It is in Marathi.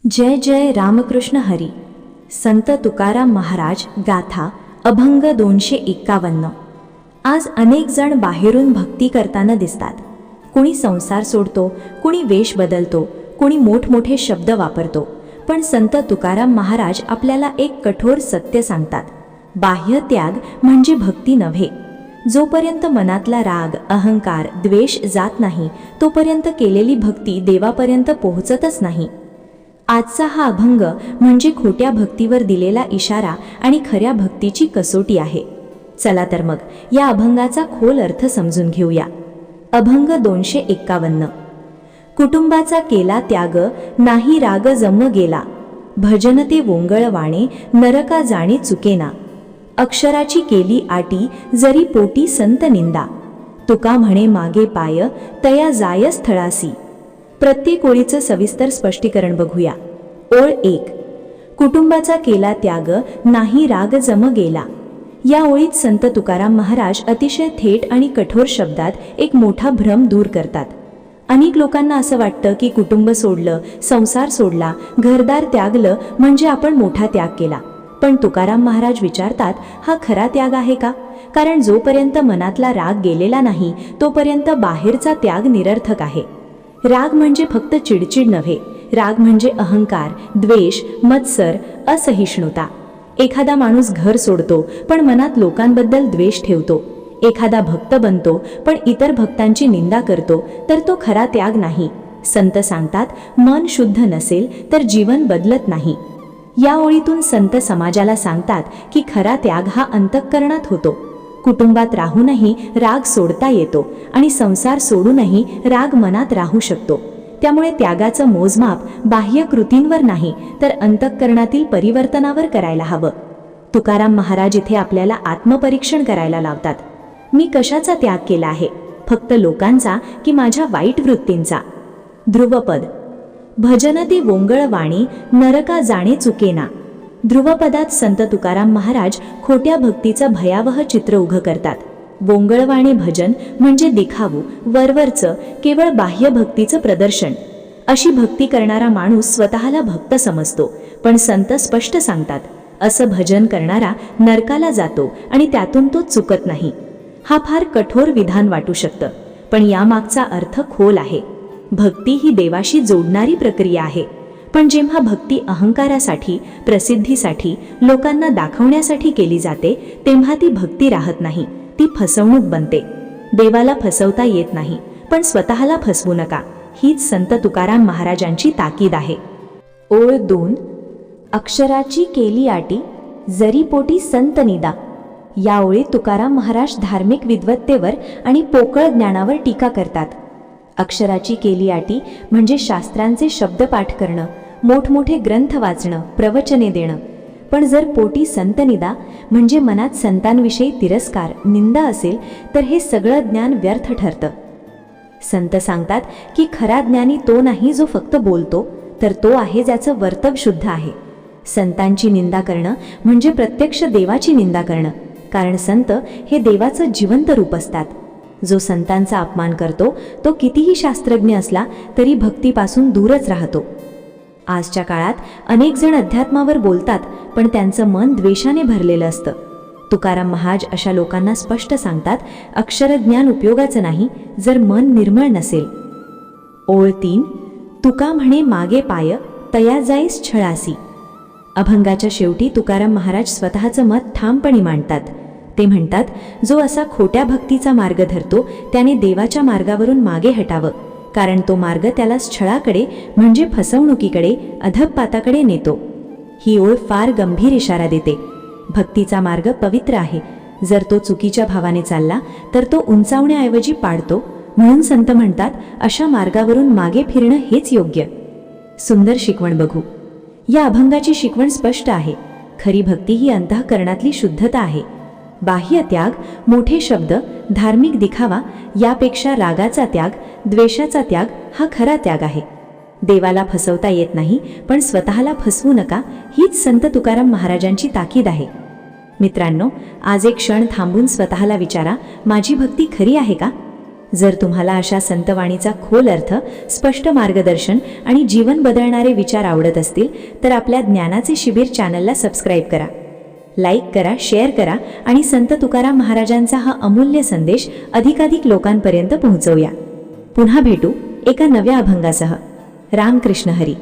जय जय रामकृष्ण हरी. संत तुकाराम महाराज गाथा अभंग 251. आज अनेक जण बाहेरून भक्ती करताना दिसतात. कुणी संसार सोडतो, कुणी वेश बदलतो, कुणी मोठमोठे शब्द वापरतो. पण संत तुकाराम महाराज आपल्याला एक कठोर सत्य सांगतात. बाह्य त्याग म्हणजे भक्ती नव्हे. जोपर्यंत मनातला राग, अहंकार, द्वेष जात नाही तोपर्यंत केलेली भक्ती देवापर्यंत पोहोचतच नाही. आजचा हा अभंग म्हणजे खोट्या भक्तीवर दिलेला इशारा आणि खऱ्या भक्तीची कसोटी आहे. चला तर मग या अभंगाचा खोल अर्थ समजून घेऊया. अभंग 251. कुटुंबाचा केला त्याग, नाही राग जम गेला. भजन ते वोंगळवाणे, नरका जाणे चुकेना. अक्षराची केली आटी, जरी पोटी संत निंदा. तुका म्हणे मागे पाय, तया जाय स्थळासी. प्रत्येक ओळीचं सविस्तर स्पष्टीकरण बघूया. ओळ 1. कुटुंबाचा केला त्याग, नाही राग जम गेला. या ओळीत संत तुकाराम महाराज अतिशय थेट आणि कठोर शब्दात एक मोठा भ्रम दूर करतात. अनेक लोकांना असं वाटतं की कुटुंब सोडलं, संसार सोडला, घरदार त्यागलं म्हणजे आपण मोठा त्याग केला. पण तुकाराम महाराज विचारतात, हा खरा त्याग आहे का? कारण जोपर्यंत मनातला राग गेलेला नाही तोपर्यंत बाहेरचा त्याग निरर्थक आहे. राग म्हणजे फक्त चिडचिड नव्हे. राग म्हणजे अहंकार, द्वेष, मत्सर, असहिष्णुता. एखादा माणूस घर सोडतो पण मनात लोकांबद्दल द्वेष ठेवतो. एखादा भक्त बनतो पण इतर भक्तांची निंदा करतो, तर तो खरा त्याग नाही. संत सांगतात, मन शुद्ध नसेल तर जीवन बदलत नाही. या ओळीतून संत समाजाला सांगतात की खरा त्याग हा अंतःकरणात होतो. कुटुंबात राहूनही राग सोडता येतो आणि संसार सोडूनही राग मनात राहू शकतो. त्यामुळे त्यागाचं मोजमाप बाह्य कृतींवर नाही तर अंतःकरणातील परिवर्तनावर करायला हवं. तुकाराम महाराज इथे आपल्याला आत्मपरीक्षण करायला लावतात. मी कशाचा त्याग केला आहे? फक्त लोकांचा की माझ्या वाईट वृत्तींचा? ध्रुवपद. भजन ते वोंगळवाणी, नरका जाणे चुकेना. ध्रुवपदात संत तुकाराम महाराज खोट्या भक्तीचं भयावह चित्र उभं करतात. वोंगळवाणी भजन म्हणजे दिखावू, वरवरचं, केवळ बाह्य भक्तीचं प्रदर्शन. अशी भक्ती करणारा माणूस स्वतःला भक्त समजतो. पण संत स्पष्ट सांगतात, असं भजन करणारा नरकाला जातो आणि त्यातून तो चुकत नाही. हा फार कठोर विधान वाटू शकतं, पण यामागचा अर्थ खोल आहे. भक्ती ही देवाशी जोडणारी प्रक्रिया आहे. पण जेव्हा भक्ती अहंकारासाठी, प्रसिद्धीसाठी, लोकांना दाखवण्यासाठी केली जाते तेव्हा ती भक्ती राहत नाही, ती फसवणूक बनते. देवाला फसवता येत नाही, पण स्वतःला फसवू नका, हीच संत तुकाराम महाराजांची ताकीद आहे. ओळ 2. अक्षराची केली आटी, जरी पोटी संत निदा. या ओळीत तुकाराम महाराज धार्मिक विद्वत्तेवर आणि पोकळ ज्ञानावर टीका करतात. अक्षराची केली आटी म्हणजे शास्त्रांचे शब्दपाठ करणं, मोठमोठे ग्रंथ वाचणं, प्रवचने देणं. पण जर पोटी संत निदा म्हणजे मनात संतांविषयी तिरस्कार, निंदा असेल तर हे सगळं ज्ञान व्यर्थ ठरतं. संत सांगतात की खरा ज्ञानी तो नाही जो फक्त बोलतो, तर तो आहे ज्याचं वर्तव शुद्ध आहे. संतांची निंदा करणं म्हणजे प्रत्यक्ष देवाची निंदा करणं, कारण संत हे देवाचं जिवंत रूप असतात. जो संतांचा अपमान करतो तो कितीही शास्त्रज्ञ असला तरी भक्तीपासून दूरच राहतो. आजच्या काळात अनेक जण अध्यात्मावर बोलतात पण त्यांचं मन द्वेषाने भरलेलं असतं. तुकाराम महाराज अशा लोकांना स्पष्ट सांगतात, अक्षरज्ञान उपयोगाचं नाही जर मन निर्मळ नसेल. ओळ 3. तुका म्हणे मागे पाय, तया जाईस छळासी. अभंगाच्या शेवटी तुकाराम महाराज स्वतःचं मत ठामपणे मांडतात. ते म्हणतात, जो असा खोट्या भक्तीचा मार्ग धरतो त्याने देवाच्या मार्गावरून मागे हटावं, कारण तो मार्ग त्याला छळाकडे म्हणजे फसवणुकीकडे, अधःपाताकडे नेतो. ही ओळ फार गंभीर इशारा देते. भक्तीचा मार्ग पवित्र आहे. जर तो चुकीच्या भावाने चालला तर तो उंचावण्याऐवजी पाडतो. म्हणून संत म्हणतात, अशा मार्गावरून मागे फिरणं हेच योग्य. सुंदर शिकवण बघू. या अभंगाची शिकवण स्पष्ट आहे. खरी भक्ती ही अंतःकरणातली शुद्धता आहे. बाह्य त्याग, मोठे शब्द, धार्मिक दिखावा यापेक्षा रागाचा त्याग, द्वेषाचा त्याग हा खरा त्याग आहे. देवाला फसवता येत नाही, पण स्वतःला फसवू नका, हीच संत तुकाराम महाराजांची ताकीद आहे. मित्रांनो, आज एक क्षण थांबून स्वतःला विचारा, माझी भक्ती खरी आहे का? जर तुम्हाला अशा संतवाणीचा खोल अर्थ, स्पष्ट मार्गदर्शन आणि जीवन बदलणारे विचार आवडत असतील तर आपल्या ज्ञानाचे शिबिर चॅनलला सबस्क्राईब करा, लाईक करा, शेअर करा आणि संत तुकाराम महाराजांचा हा अमूल्य संदेश अधिकाधिक लोकांपर्यंत पोहोचवूया. पुन्हा भेटू एका नव्या अभंगासह. रामकृष्ण हरी.